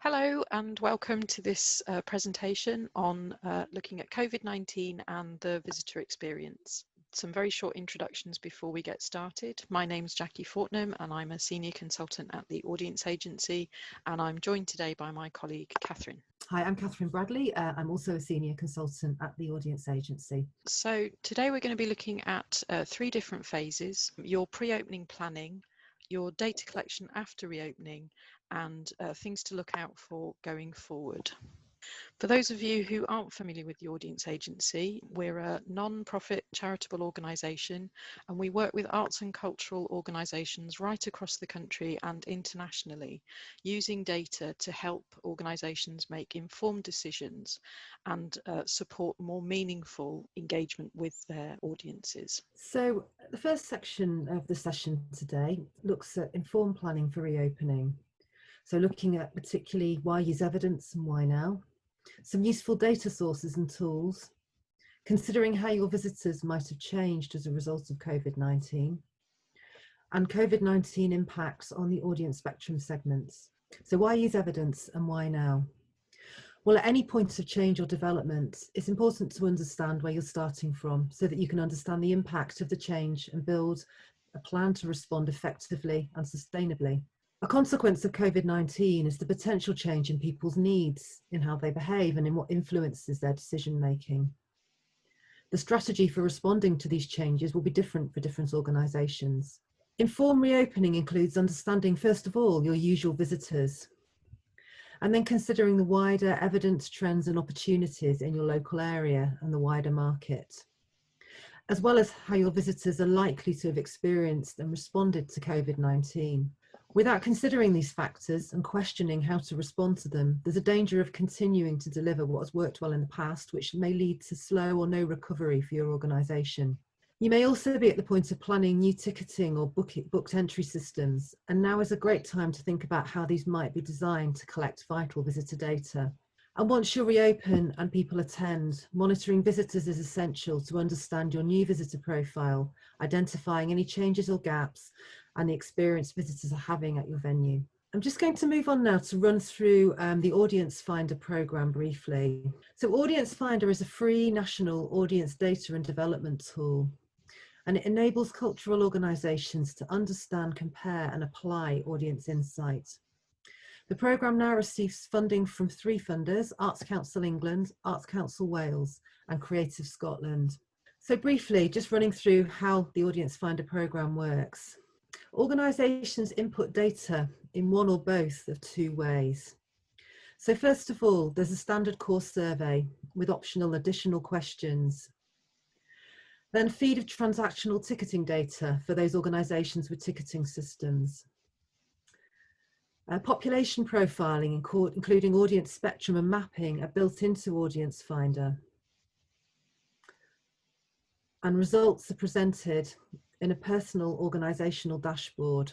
Hello and welcome to this presentation on looking at COVID-19 and the visitor experience. Some very short introductions before we get started. My name's Jackie Fortnam and I'm a Senior Consultant at the Audience Agency, and I'm joined today by my colleague Catherine. Hi, I'm Catherine Bradley. I'm also a Senior Consultant at the Audience Agency. So today we're going to be looking at three different phases: your pre-opening planning, your data collection after reopening, and things to look out for going forward. For those of you who aren't familiar with the Audience Agency, we're a non-profit charitable organisation, and we work with arts and cultural organisations right across the country and internationally, using data to help organisations make informed decisions and support more meaningful engagement with their audiences. So the first section of the session today looks at informed planning for reopening. So looking at particularly why use evidence and why now, some useful data sources and tools, considering how your visitors might have changed as a result of COVID-19, and COVID-19 impacts on the audience spectrum segments. So why use evidence and why now? Well, at any point of change or development, it's important to understand where you're starting from so that you can understand the impact of the change and build a plan to respond effectively and sustainably. A consequence of COVID-19 is the potential change in people's needs, in how they behave and in what influences their decision making. The strategy for responding to these changes will be different for different organisations. Informed reopening includes understanding, first of all, your usual visitors, and then considering the wider evidence, trends and opportunities in your local area and the wider market, as well as how your visitors are likely to have experienced and responded to COVID-19. Without considering these factors and questioning how to respond to them, there's a danger of continuing to deliver what has worked well in the past, which may lead to slow or no recovery for your organisation. You may also be at the point of planning new ticketing or booked entry systems, and now is a great time to think about how these might be designed to collect vital visitor data. And once you reopen and people attend, monitoring visitors is essential to understand your new visitor profile, identifying any changes or gaps, and the experience visitors are having at your venue. I'm just going to move on now to run through the Audience Finder programme briefly. So Audience Finder is a free national audience data and development tool, and it enables cultural organisations to understand, compare and apply audience insight. The programme now receives funding from three funders: Arts Council England, Arts Council Wales and Creative Scotland. So briefly, just running through how the Audience Finder programme works. Organisations input data in one or both of two ways. So first of all, there's a standard course survey with optional additional questions. Then a feed of transactional ticketing data for those organisations with ticketing systems. Population profiling, including audience spectrum and mapping, are built into Audience Finder. And results are presented in a personal organisational dashboard.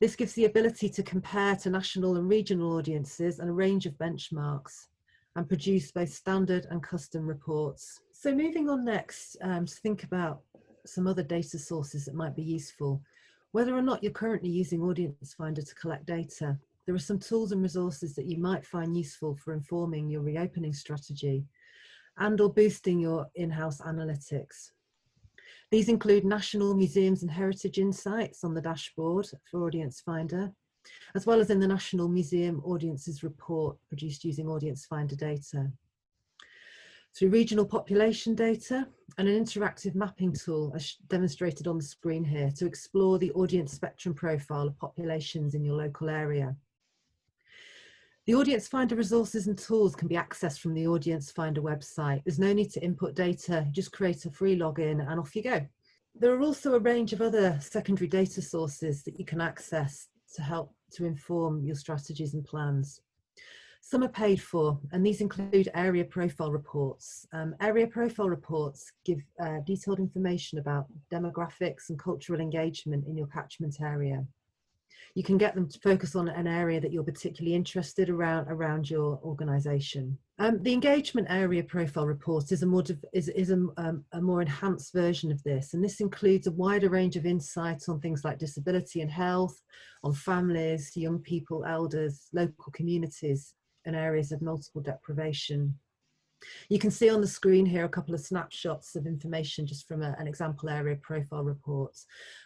This gives the ability to compare to national and regional audiences and a range of benchmarks, and produce both standard and custom reports. So moving on next to think about some other data sources that might be useful. Whether or not you're currently using Audience Finder to collect data, there are some tools and resources that you might find useful for informing your reopening strategy and or boosting your in-house analytics. These include National Museums and Heritage Insights on the dashboard for Audience Finder, as well as in the National Museum Audiences Report produced using Audience Finder data. Through regional population data and an interactive mapping tool as demonstrated on the screen here to explore the audience spectrum profile of populations in your local area. The Audience Finder resources and tools can be accessed from the Audience Finder website. There's no need to input data, just create a free login and off you go. There are also a range of other secondary data sources that you can access to help to inform your strategies and plans. Some are paid for, and these include area profile reports. Area profile reports give detailed information about demographics and cultural engagement in your catchment area. You can get them to focus on an area that you're particularly interested around your organisation. The engagement area profile report is a more enhanced version of this, and this includes a wider range of insights on things like disability and health, on families, young people, elders, local communities, and areas of multiple deprivation. You can see on the screen here a couple of snapshots of information just from an example area profile report,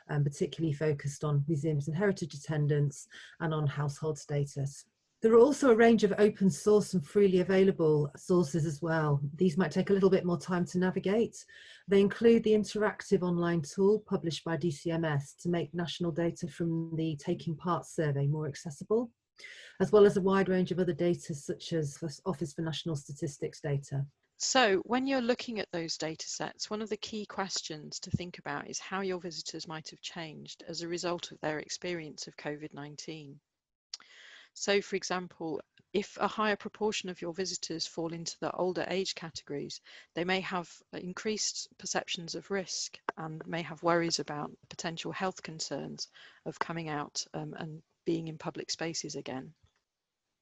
particularly focused on museums and heritage attendance and on household status. There are also a range of open source and freely available sources as well. These might take a little bit more time to navigate. They include the interactive online tool published by DCMS to make national data from the Taking Part survey more accessible, as well as a wide range of other data such as Office for National Statistics data. So when you're looking at those data sets, one of the key questions to think about is how your visitors might have changed as a result of their experience of COVID-19. So for example, if a higher proportion of your visitors fall into the older age categories, they may have increased perceptions of risk and may have worries about potential health concerns of coming out and being in public spaces again.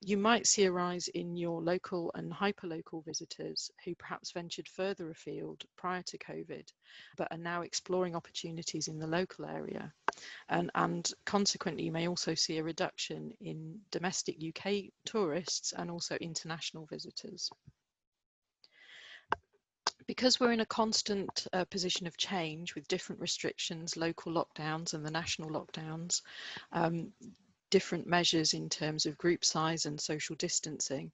You might see a rise in your local and hyperlocal visitors who perhaps ventured further afield prior to COVID, but are now exploring opportunities in the local area. And consequently, you may also see a reduction in domestic UK tourists and also international visitors. Because we're in a constant position of change with different restrictions, local lockdowns and the national lockdowns, different measures in terms of group size and social distancing,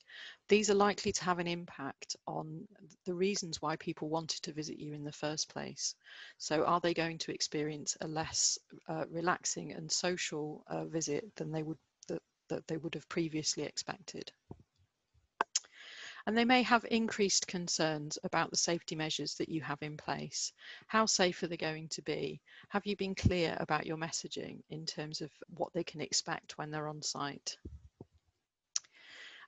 these are likely to have an impact on the reasons why people wanted to visit you in the first place. So are they going to experience a less relaxing and social visit than they would have previously expected? And they may have increased concerns about the safety measures that you have in place. How safe are they going to be? Have you been clear about your messaging in terms of what they can expect when they're on site?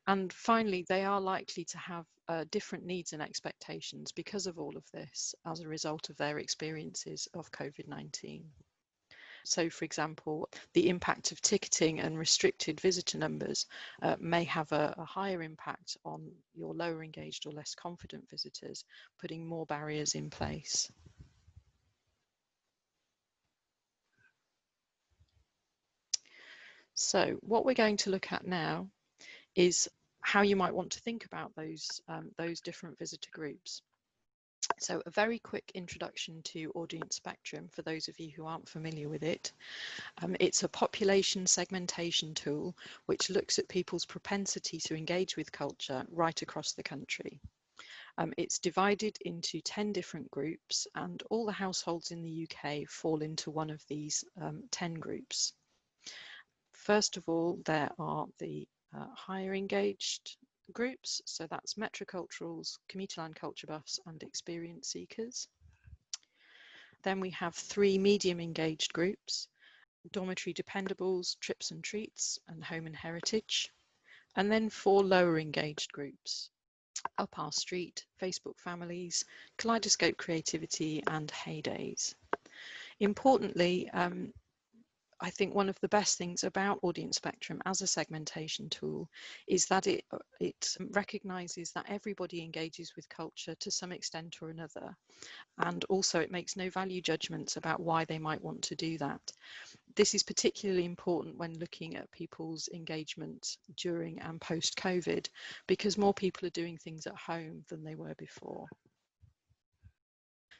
And finally, they are likely to have different needs and expectations because of all of this as a result of their experiences of COVID-19. So, for example, the impact of ticketing and restricted visitor numbers may have a higher impact on your lower engaged or less confident visitors, putting more barriers in place. So what we're going to look at now is how you might want to think about those different visitor groups. So a very quick introduction to audience spectrum for those of you who aren't familiar with it. It's a population segmentation tool which looks at people's propensity to engage with culture right across the country. It's divided into 10 different groups, and all the households in the UK fall into one of these 10 groups. First of all, there are the higher engaged groups, so that's metroculturals, Commuterland Culturebuffs and experience seekers. Then we have 3 medium engaged groups, Dormitory Dependables, Trips and Treats and Home and Heritage, and then 4 lower engaged groups, Up Our Street, Facebook Families, Kaleidoscope Creativity and Heydays. Importantly, I think one of the best things about Audience Spectrum as a segmentation tool is that it recognises that everybody engages with culture to some extent or another, and also it makes no value judgments about why they might want to do that. This is particularly important when looking at people's engagement during and post-COVID, because more people are doing things at home than they were before.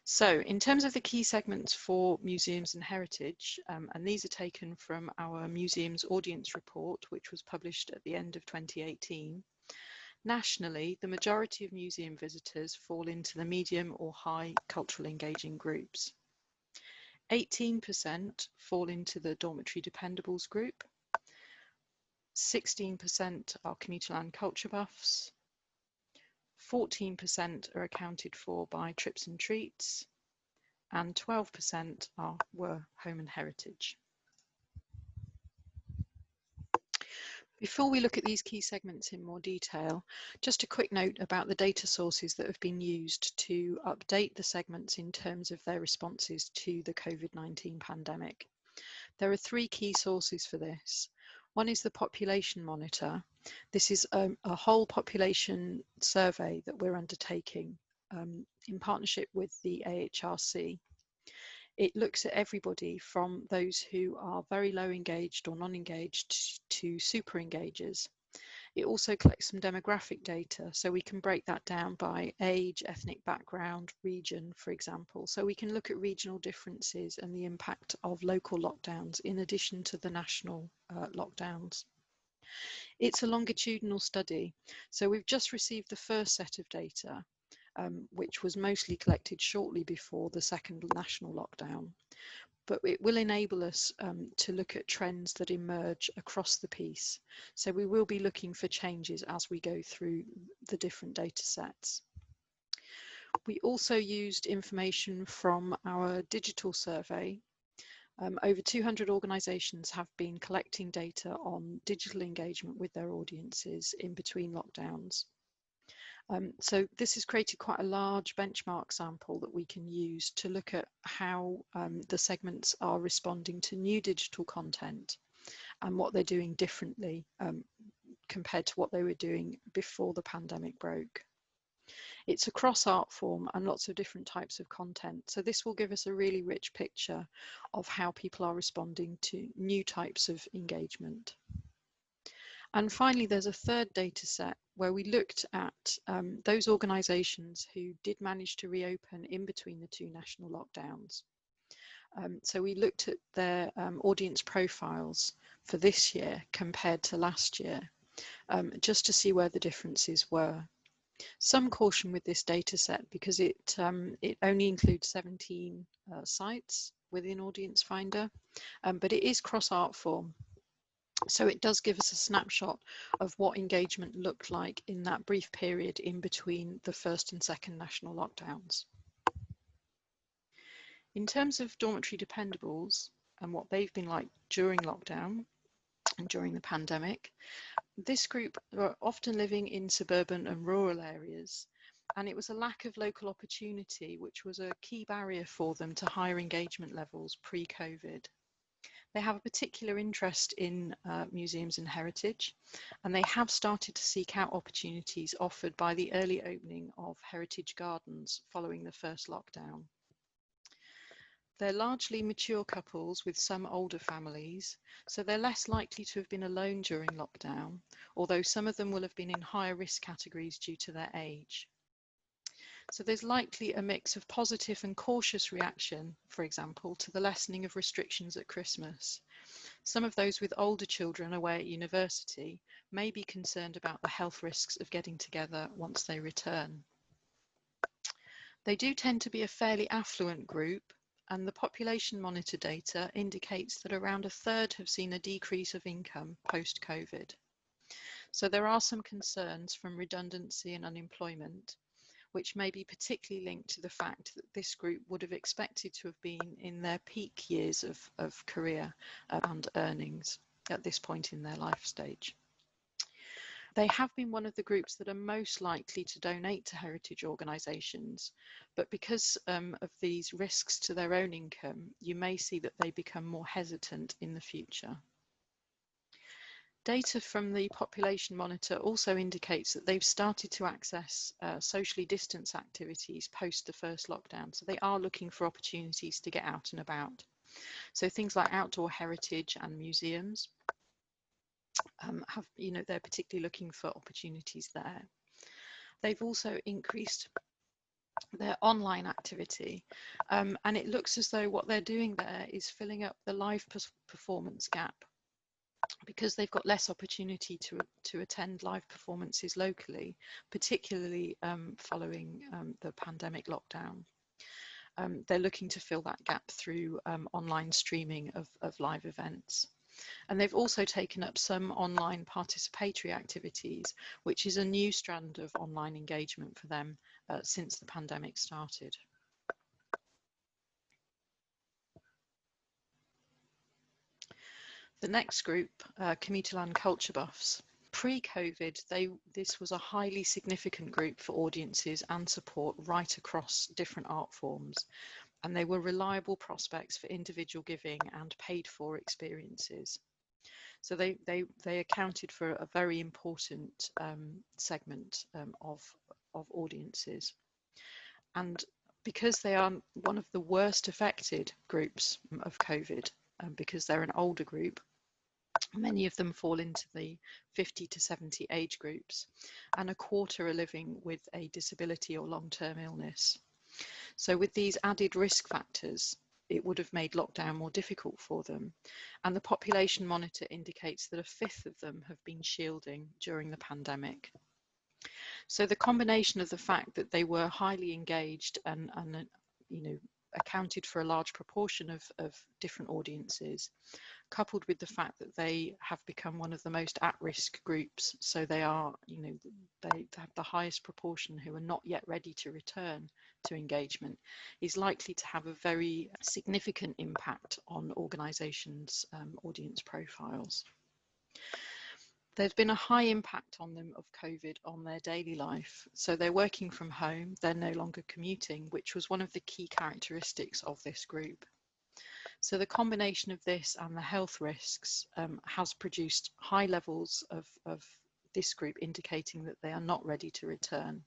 So in terms of the key segments for museums and heritage, and these are taken from our museums audience report, which was published at the end of 2018, nationally, the majority of museum visitors fall into the medium or high cultural engaging groups. 18% fall into the Dormitory Dependables group, 16% are Commuterland Culturebuffs, 14% are accounted for by Trips and Treats, and 12% were Home and Heritage. Before we look at these key segments in more detail, just a quick note about the data sources that have been used to update the segments in terms of their responses to the COVID-19 pandemic. There are three key sources for this. One is the population monitor. This is a whole population survey that we're undertaking in partnership with the AHRC. It looks at everybody from those who are very low engaged or non-engaged to super engagers. It also collects some demographic data, so we can break that down by age, ethnic background, region, for example. So we can look at regional differences and the impact of local lockdowns in addition to the national lockdowns. It's a longitudinal study, so we've just received the first set of data, which was mostly collected shortly before the second national lockdown. But it will enable us to look at trends that emerge across the piece. So we will be looking for changes as we go through the different data sets. We also used information from our digital survey. Over 200 organisations have been collecting data on digital engagement with their audiences in between lockdowns. So this has created quite a large benchmark sample that we can use to look at how the segments are responding to new digital content and what they're doing differently compared to what they were doing before the pandemic broke. It's across art form and lots of different types of content. So this will give us a really rich picture of how people are responding to new types of engagement. And finally, there's a third data set where we looked at those organisations who did manage to reopen in between the two national lockdowns. So we looked at their audience profiles for this year compared to last year, just to see where the differences were. Some caution with this data set because it only includes 17 sites within Audience Finder, but it is cross art form. So it does give us a snapshot of what engagement looked like in that brief period in between the first and second national lockdowns. In terms of Dormitory Dependables and what they've been like during lockdown and during the pandemic, this group are often living in suburban and rural areas, and it was a lack of local opportunity which was a key barrier for them to higher engagement levels pre-COVID. They have a particular interest in museums and heritage, and they have started to seek out opportunities offered by the early opening of heritage gardens following the first lockdown. They're largely mature couples with some older families, so they're less likely to have been alone during lockdown, although some of them will have been in higher risk categories due to their age. So there's likely a mix of positive and cautious reaction, for example, to the lessening of restrictions at Christmas. Some of those with older children away at university may be concerned about the health risks of getting together once they return. They do tend to be a fairly affluent group, and the population monitor data indicates that around a third have seen a decrease of income post-COVID. So there are some concerns from redundancy and unemployment, which may be particularly linked to the fact that this group would have expected to have been in their peak years of career and earnings at this point in their life stage. They have been one of the groups that are most likely to donate to heritage organisations, but because of these risks to their own income, you may see that they become more hesitant in the future. Data from the population monitor also indicates that they've started to access socially distanced activities post the first lockdown. So they are looking for opportunities to get out and about. So things like outdoor heritage and museums they're particularly looking for opportunities there. They've also increased their online activity, and it looks as though what they're doing there is filling up the live performance gap, because they've got less opportunity to attend live performances locally, particularly following the pandemic lockdown. They're looking to fill that gap through online streaming of live events. And they've also taken up some online participatory activities, which is a new strand of online engagement for them since the pandemic started. The next group, Commuterland Culturebuffs. Pre-COVID, this was a highly significant group for audiences and support right across different art forms. and they were reliable prospects for individual giving and paid for experiences. So they accounted for a very important segment of audiences. And because they are one of the worst affected groups of COVID, because they're an older group, many of them fall into the 50 to 70 age groups, and a quarter are living with a disability or long-term illness. So with these added risk factors, it would have made lockdown more difficult for them. And the population monitor indicates that a fifth of them have been shielding during the pandemic. So the combination of the fact that they were highly engaged and you know, accounted for a large proportion of different audiences, coupled with the fact that they have become one of the most at-risk groups, so they are, you know, they have the highest proportion who are not yet ready to return to engagement, is likely to have a very significant impact on organisations' audience profiles. There's been a high impact on them of COVID on their daily life. So they're working from home, they're no longer commuting, which was one of the key characteristics of this group. So the combination of this and the health risks has produced high levels of this group, indicating that they are not ready to return.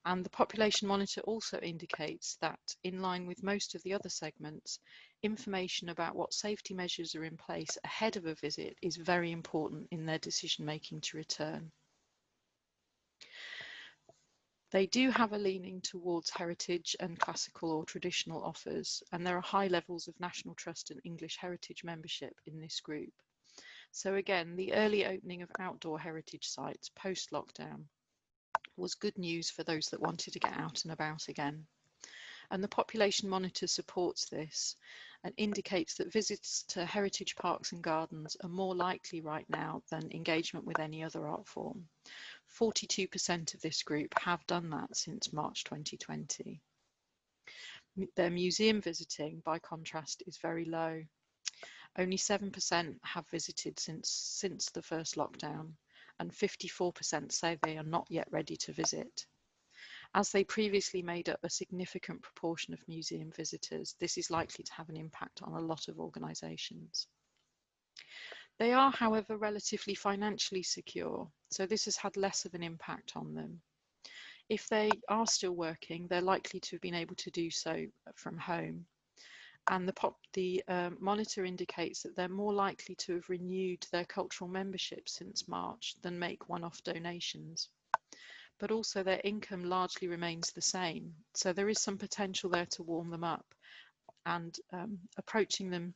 And the population monitor also indicates that, in line with most of the other segments, information about what safety measures are in place ahead of a visit is very important in their decision making to return. They do have a leaning towards heritage and classical or traditional offers, and there are high levels of National Trust and English Heritage membership in this group. So again, the early opening of outdoor heritage sites post-lockdown was good news for those that wanted to get out and about again. And the population monitor supports this and indicates that visits to heritage parks and gardens are more likely right now than engagement with any other art form. 42% of this group have done that since March 2020. Their museum visiting, by contrast, is very low. Only 7% have visited since the first lockdown, and 54% say they are not yet ready to visit. As they previously made up a significant proportion of museum visitors, this is likely to have an impact on a lot of organisations. They are, however, relatively financially secure, so this has had less of an impact on them. If they are still working, they're likely to have been able to do so from home. And the monitor indicates that they're more likely to have renewed their cultural membership since March than make one-off donations. But also their income largely remains the same. So there is some potential there to warm them up, and approaching them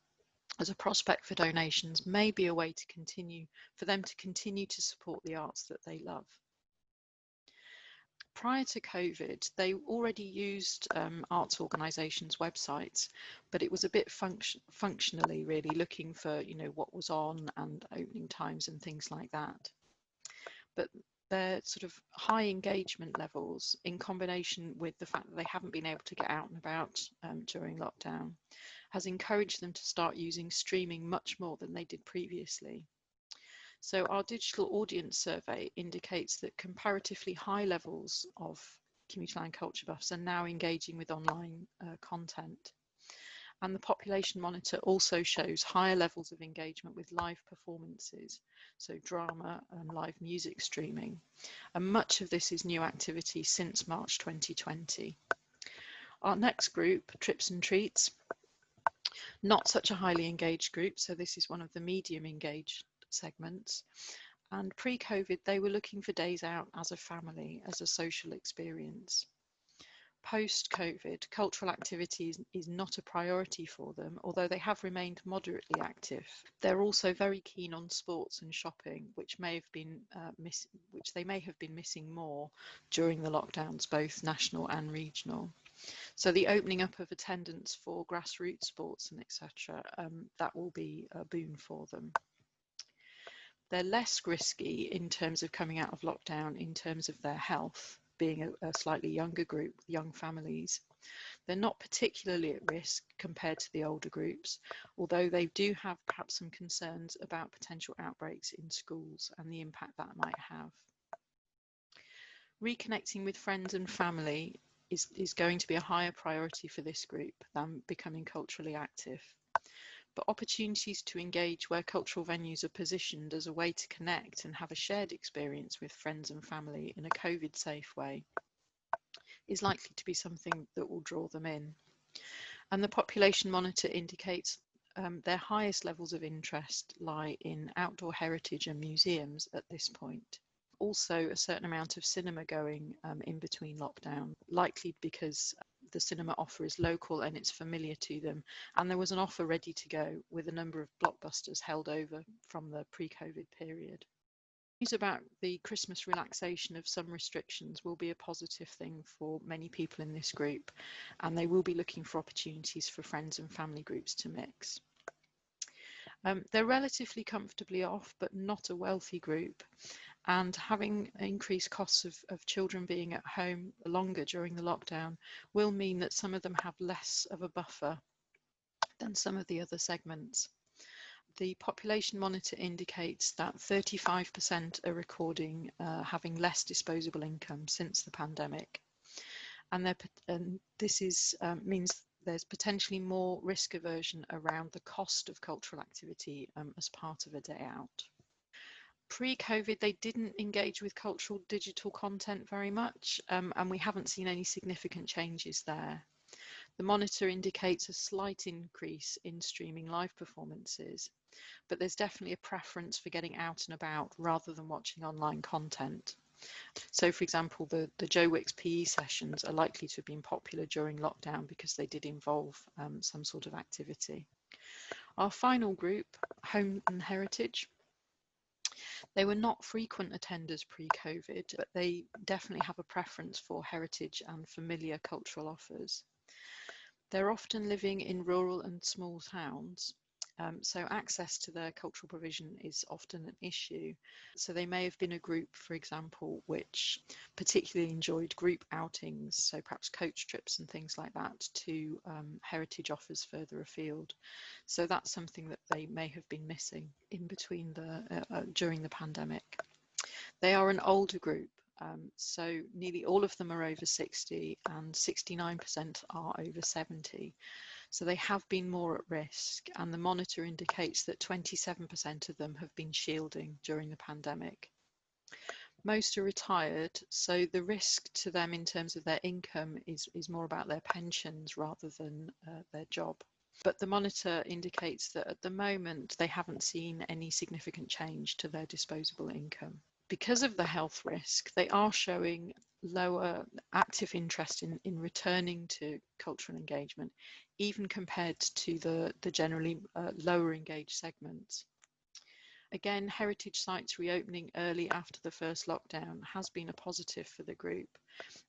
as a prospect for donations may be a way to continue, for them to continue to support the arts that they love. Prior to COVID, they already used arts organisations' websites, but it was a bit functionally really looking for, you know, what was on and opening times and things like that. But their sort of high engagement levels, in combination with the fact that they haven't been able to get out and about during lockdown, has encouraged them to start using streaming much more than they did previously. So our digital audience survey indicates that comparatively high levels of Commuterland Culturebuffs are now engaging with online content. And the population monitor also shows higher levels of engagement with live performances, so drama and live music streaming. And much of this is new activity since March 2020. Our next group, Trips and Treats, not such a highly engaged group, so this is one of the medium engaged segments. And pre-COVID, they were looking for days out as a family, as a social experience. Post-COVID, cultural activity is not a priority for them, although they have remained moderately active. They're also very keen on sports and shopping, which they may have been missing more during the lockdowns, both national and regional. So the opening up of attendance for grassroots sports and etc., that will be a boon for them. They're less risky in terms of coming out of lockdown in terms of their health, being a slightly younger group, young families. They're not particularly at risk compared to the older groups, although they do have perhaps some concerns about potential outbreaks in schools and the impact that might have. Reconnecting with friends and family is going to be a higher priority for this group than becoming culturally active. But opportunities to engage where cultural venues are positioned as a way to connect and have a shared experience with friends and family in a COVID-safe way is likely to be something that will draw them in. And the population monitor indicates their highest levels of interest lie in outdoor heritage and museums at this point. Also, a certain amount of cinema going in between lockdown, likely because the cinema offer is local and it's familiar to them. And there was an offer ready to go with a number of blockbusters held over from the pre-COVID period. News about the Christmas relaxation of some restrictions will be a positive thing for many people in this group, and they will be looking for opportunities for friends and family groups to mix. They're relatively comfortably off, but not a wealthy group. And having increased costs of children being at home longer during the lockdown will mean that some of them have less of a buffer than some of the other segments. The population monitor indicates that 35% are recording having less disposable income since the pandemic. And this means there's potentially more risk aversion around the cost of cultural activity as part of a day out. Pre-COVID, they didn't engage with cultural digital content very much, and we haven't seen any significant changes there. The monitor indicates a slight increase in streaming live performances, but there's definitely a preference for getting out and about rather than watching online content. So, for example, the Joe Wicks PE sessions are likely to have been popular during lockdown because they did involve some sort of activity. Our final group, Home and Heritage. They were not frequent attenders pre-COVID, but they definitely have a preference for heritage and familiar cultural offers. They're often living in rural and small towns, so access to their cultural provision is often an issue. So they may have been a group, for example, which particularly enjoyed group outings, so perhaps coach trips and things like that, to heritage offers further afield. So that's something that they may have been missing in between during the pandemic. They are an older group, so nearly all of them are over 60 and 69% are over 70. So they have been more at risk, and the monitor indicates that 27% of them have been shielding during the pandemic. Most are retired, so the risk to them in terms of their income is more about their pensions rather than their job. But the monitor indicates that at the moment they haven't seen any significant change to their disposable income. Because of the health risk, they are showing lower active interest in returning to cultural engagement, even compared to the generally lower engaged segments. Again, heritage sites reopening early after the first lockdown has been a positive for the group,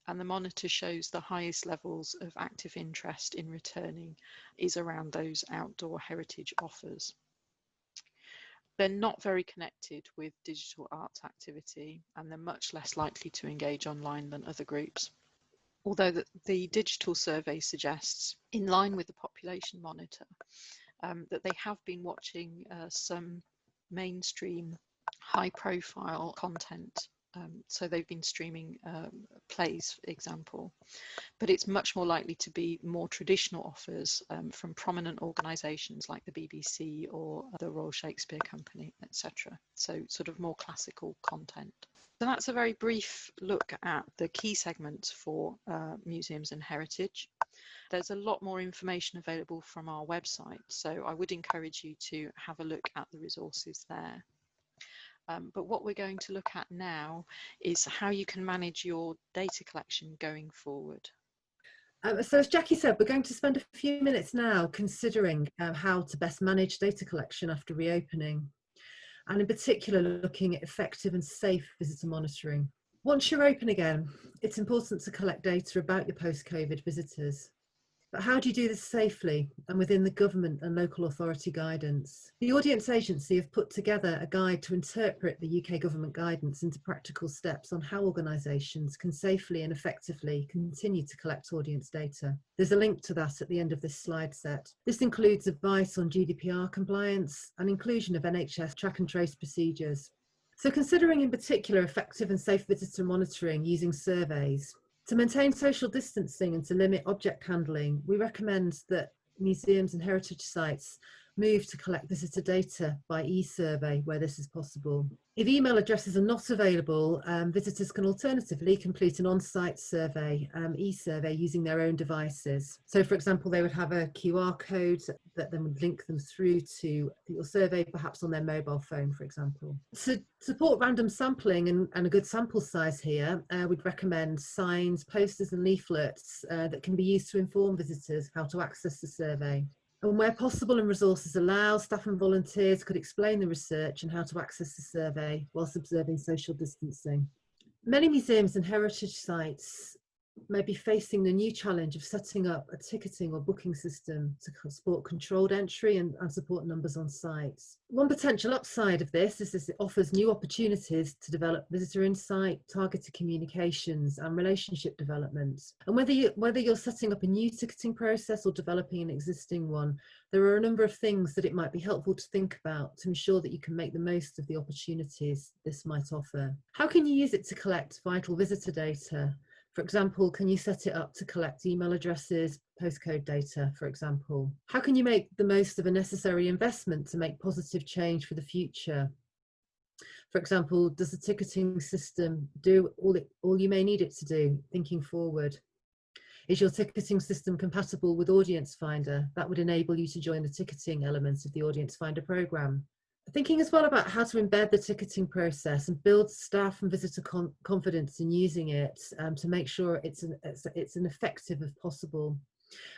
and the monitor shows the highest levels of active interest in returning is around those outdoor heritage offers. They're not very connected with digital arts activity, and they're much less likely to engage online than other groups. Although the digital survey suggests, in line with the population monitor, that they have been watching some mainstream high-profile content. So they've been streaming plays, for example, but it's much more likely to be more traditional offers from prominent organisations like the BBC or the Royal Shakespeare Company, etc. So sort of more classical content. So that's a very brief look at the key segments for museums and heritage. There's a lot more information available from our website, so I would encourage you to have a look at the resources there. But what we're going to look at now is how you can manage your data collection going forward. So as Jackie said, we're going to spend a few minutes now considering how to best manage data collection after reopening, and in particular looking at effective and safe visitor monitoring. Once you're open again, it's important to collect data about your post-COVID visitors. But how do you do this safely and within the government and local authority guidance? The Audience Agency have put together a guide to interpret the UK government guidance into practical steps on how organisations can safely and effectively continue to collect audience data. There's a link to that at the end of this slide set. This includes advice on GDPR compliance and inclusion of NHS track and trace procedures. So considering in particular effective and safe visitor monitoring using surveys, To maintain social distancing and to limit object handling, we recommend that museums and heritage sites move to collect visitor data by e-survey where this is possible. If email addresses are not available, visitors can alternatively complete an on-site survey, e-survey, using their own devices. So for example, they would have a QR code that then would link them through to your survey, perhaps on their mobile phone, for example. To support random sampling and a good sample size here, we'd recommend signs, posters and leaflets that can be used to inform visitors how to access the survey. And where possible and resources allow, staff and volunteers could explain the research and how to access the survey whilst observing social distancing. Many museums and heritage sites may be facing the new challenge of setting up a ticketing or booking system to support controlled entry and support numbers on sites. One potential upside of this is it offers new opportunities to develop visitor insight, targeted communications and relationship development. And whether you're setting up a new ticketing process or developing an existing one, there are a number of things that it might be helpful to think about to ensure that you can make the most of the opportunities this might offer. How can you use it to collect vital visitor data? For example, can you set it up to collect email addresses, postcode data, for example? How can you make the most of a necessary investment to make positive change for the future? For example, does the ticketing system do all you may need it to do, thinking forward? Is your ticketing system compatible with Audience Finder? That would enable you to join the ticketing elements of the Audience Finder programme. Thinking as well about how to embed the ticketing process and build staff and visitor confidence in using it to make sure it's an effective as possible.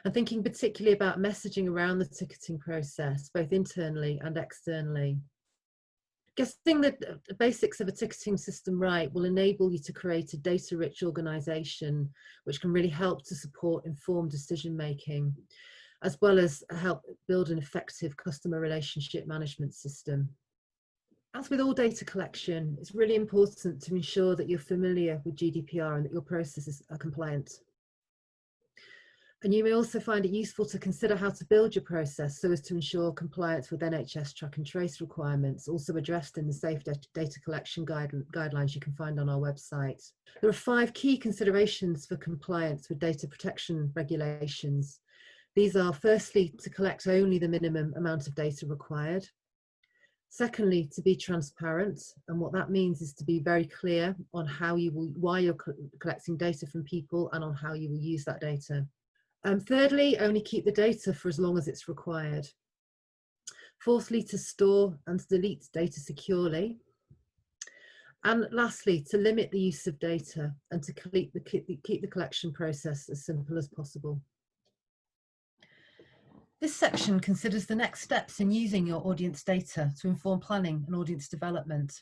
And thinking particularly about messaging around the ticketing process, both internally and externally. Getting the basics of a ticketing system right will enable you to create a data-rich organisation, which can really help to support informed decision-making, as well as help build an effective customer relationship management system. As with all data collection, it's really important to ensure that you're familiar with GDPR and that your processes are compliant. And you may also find it useful to consider how to build your process so as to ensure compliance with NHS track and trace requirements, also addressed in the safe data collection guidelines you can find on our website. There are 5 key considerations for compliance with data protection regulations. These are, firstly, to collect only the minimum amount of data required. Secondly, to be transparent, and what that means is to be very clear on why you're collecting data from people and on how you will use that data. Thirdly, only keep the data for as long as it's required. Fourthly, to store and delete data securely. And lastly, to limit the use of data and to keep the collection process as simple as possible. This section considers the next steps in using your audience data to inform planning and audience development.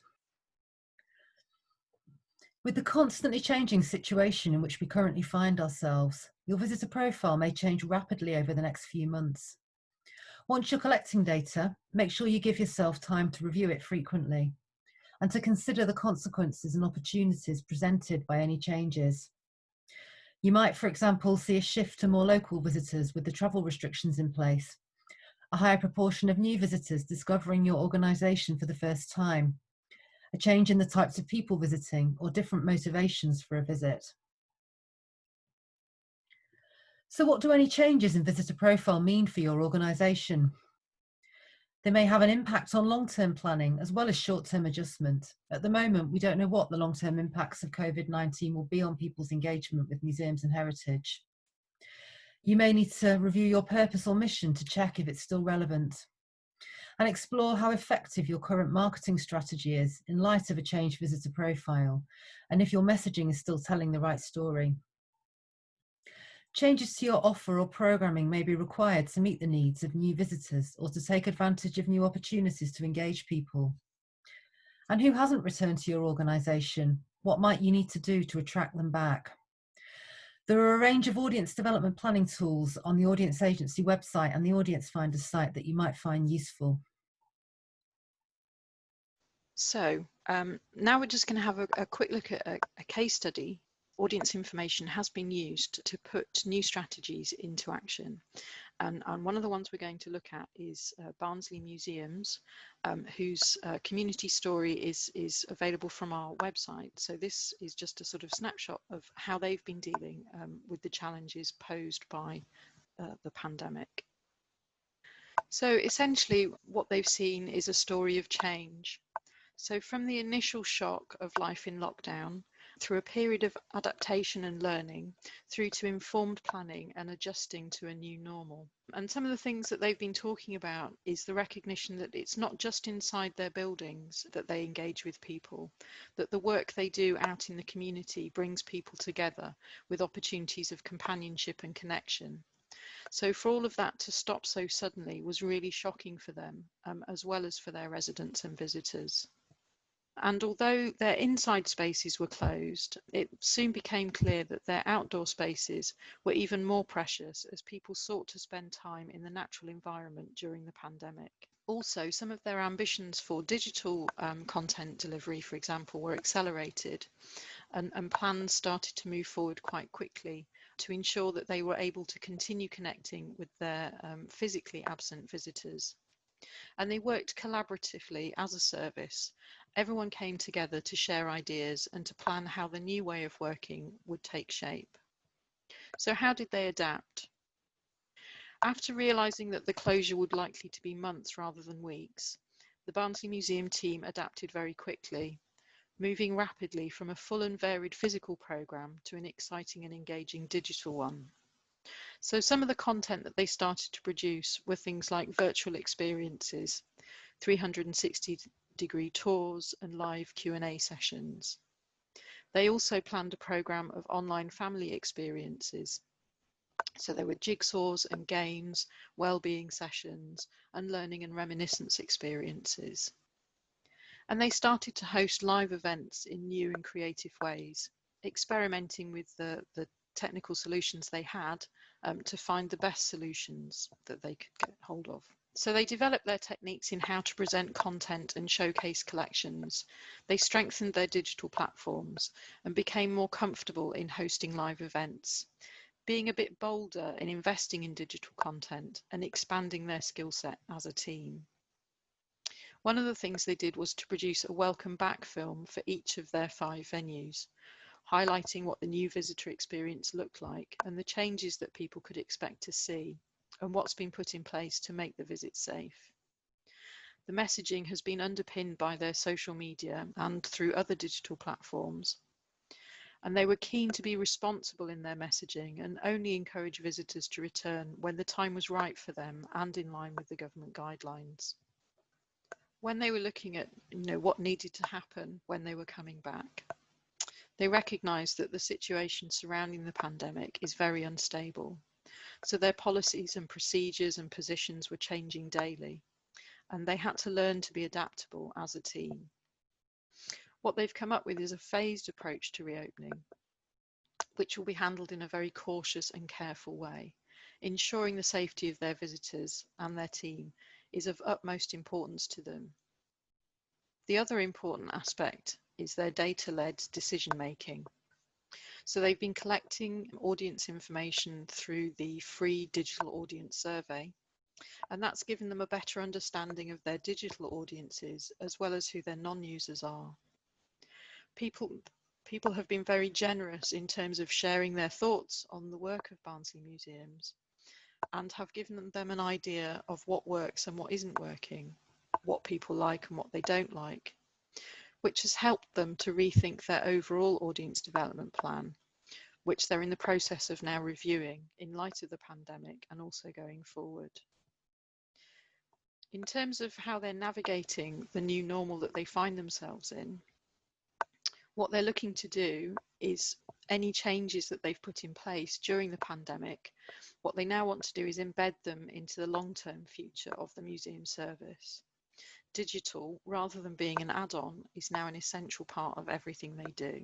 With the constantly changing situation in which we currently find ourselves, your visitor profile may change rapidly over the next few months. Once you're collecting data, make sure you give yourself time to review it frequently and to consider the consequences and opportunities presented by any changes. You might, for example, see a shift to more local visitors with the travel restrictions in place, a higher proportion of new visitors discovering your organisation for the first time, a change in the types of people visiting, or different motivations for a visit. So what do any changes in visitor profile mean for your organisation? They may have an impact on long-term planning as well as short-term adjustment. At the moment, we don't know what the long-term impacts of COVID-19 will be on people's engagement with museums and heritage. You may need to review your purpose or mission to check if it's still relevant, and explore how effective your current marketing strategy is in light of a changed visitor profile, and if your messaging is still telling the right story. Changes to your offer or programming may be required to meet the needs of new visitors or to take advantage of new opportunities to engage people. And who hasn't returned to your organisation? What might you need to do to attract them back? There are a range of audience development planning tools on the Audience Agency website and the Audience Finder site that you might find useful. So now we're just going to have a quick look at a case study. Audience information has been used to put new strategies into action. And one of the ones we're going to look at is Barnsley Museums, whose community story is available from our website. So this is just a sort of snapshot of how they've been dealing with the challenges posed by the pandemic. So essentially what they've seen is a story of change. So from the initial shock of life in lockdown, through a period of adaptation and learning, through to informed planning and adjusting to a new normal. And some of the things that they've been talking about is the recognition that it's not just inside their buildings that they engage with people, that the work they do out in the community brings people together with opportunities of companionship and connection. So for all of that to stop so suddenly was really shocking for them, as well as for their residents and visitors. And although their inside spaces were closed, it soon became clear that their outdoor spaces were even more precious as people sought to spend time in the natural environment during the pandemic. Also, some of their ambitions for digital content delivery, for example, were accelerated, and plans started to move forward quite quickly to ensure that they were able to continue connecting with their physically absent visitors. And they worked collaboratively as a service. Everyone came together to share ideas and to plan how the new way of working would take shape. So how did they adapt? After realising that the closure would likely to be months rather than weeks, the Barnsley Museum team adapted very quickly, moving rapidly from a full and varied physical programme to an exciting and engaging digital one. So some of the content that they started to produce were things like virtual experiences, 360-degree tours and live Q&A sessions. They also planned a programme of online family experiences. So there were jigsaws and games, well-being sessions, and learning and reminiscence experiences. And they started to host live events in new and creative ways, experimenting with the technical solutions they had to find the best solutions that they could get hold of. So they developed their techniques in how to present content and showcase collections. They strengthened their digital platforms and became more comfortable in hosting live events, being a bit bolder in investing in digital content and expanding their skill set as a team. One of the things they did was to produce a welcome back film for each of their 5 venues, highlighting what the new visitor experience looked like and the changes that people could expect to see and what's been put in place to make the visit safe. The messaging has been underpinned by their social media and through other digital platforms. And they were keen to be responsible in their messaging and only encourage visitors to return when the time was right for them and in line with the government guidelines. When they were looking at what needed to happen when they were coming back, they recognised that the situation surrounding the pandemic is very unstable. So their policies and procedures and positions were changing daily, and they had to learn to be adaptable as a team. What they've come up with is a phased approach to reopening, which will be handled in a very cautious and careful way, ensuring the safety of their visitors and their team is of utmost importance to them. The other important aspect is their data-led decision making. So they've been collecting audience information through the free digital audience survey, and that's given them a better understanding of their digital audiences as well as who their non-users are. People have been very generous in terms of sharing their thoughts on the work of Barnsley Museums and have given them an idea of what works and what isn't working, what people like and what they don't like, which has helped them to rethink their overall audience development plan, which they're in the process of now reviewing in light of the pandemic and also going forward. In terms of how they're navigating the new normal that they find themselves in, what they're looking to do is any changes that they've put in place during the pandemic, what they now want to do is embed them into the long-term future of the museum service. Digital, rather than being an add-on, is now an essential part of everything they do.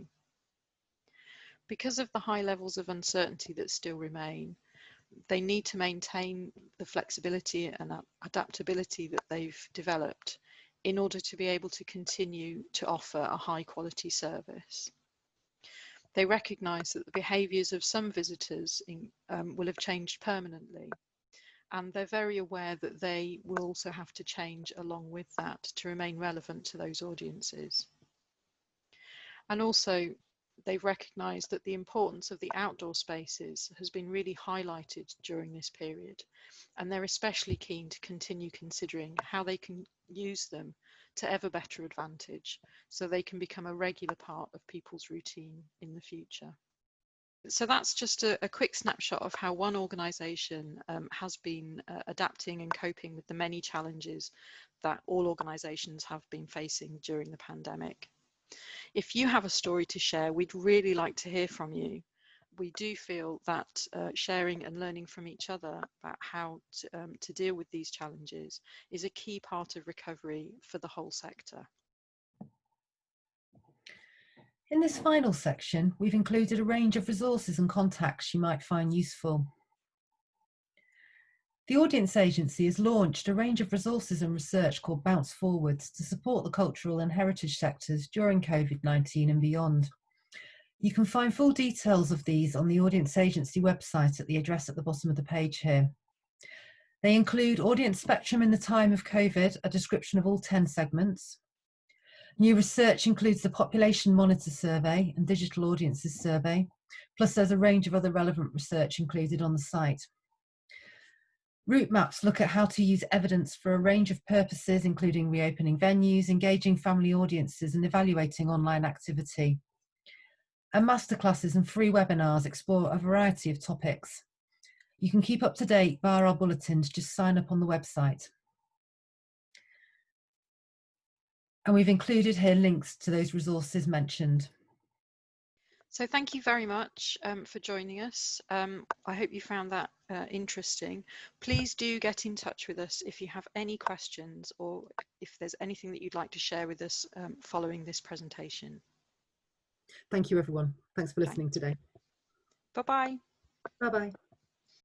Because of the high levels of uncertainty that still remain, they need to maintain the flexibility and adaptability that they've developed in order to be able to continue to offer a high quality service. They recognise that the behaviours of some visitors will have changed permanently, and they're very aware that they will also have to change along with that to remain relevant to those audiences. And also, they've recognised that the importance of the outdoor spaces has been really highlighted during this period, and they're especially keen to continue considering how they can use them to ever better advantage so they can become a regular part of people's routine in the future. So that's just a quick snapshot of how one organisation has been adapting and coping with the many challenges that all organisations have been facing during the pandemic. If you have a story to share, we'd really like to hear from you. We do feel that sharing and learning from each other about how to deal with these challenges is a key part of recovery for the whole sector. In this final section, we've included a range of resources and contacts you might find useful. The Audience Agency has launched a range of resources and research called Bounce Forwards to support the cultural and heritage sectors during COVID-19 and beyond. You can find full details of these on the Audience Agency website at the address at the bottom of the page here. They include Audience Spectrum in the Time of COVID, a description of all 10 segments. New research includes the Population Monitor Survey and Digital Audiences Survey, plus there's a range of other relevant research included on the site. Route maps look at how to use evidence for a range of purposes, including reopening venues, engaging family audiences, and evaluating online activity. And masterclasses and free webinars explore a variety of topics. You can keep up to date via our bulletins, just sign up on the website. And we've included here links to those resources mentioned. So thank you very much for joining us. I hope you found that interesting. Please do get in touch with us if you have any questions or if there's anything that you'd like to share with us following this presentation. Thank you, everyone. Thanks for listening today. Bye-bye. Bye-bye.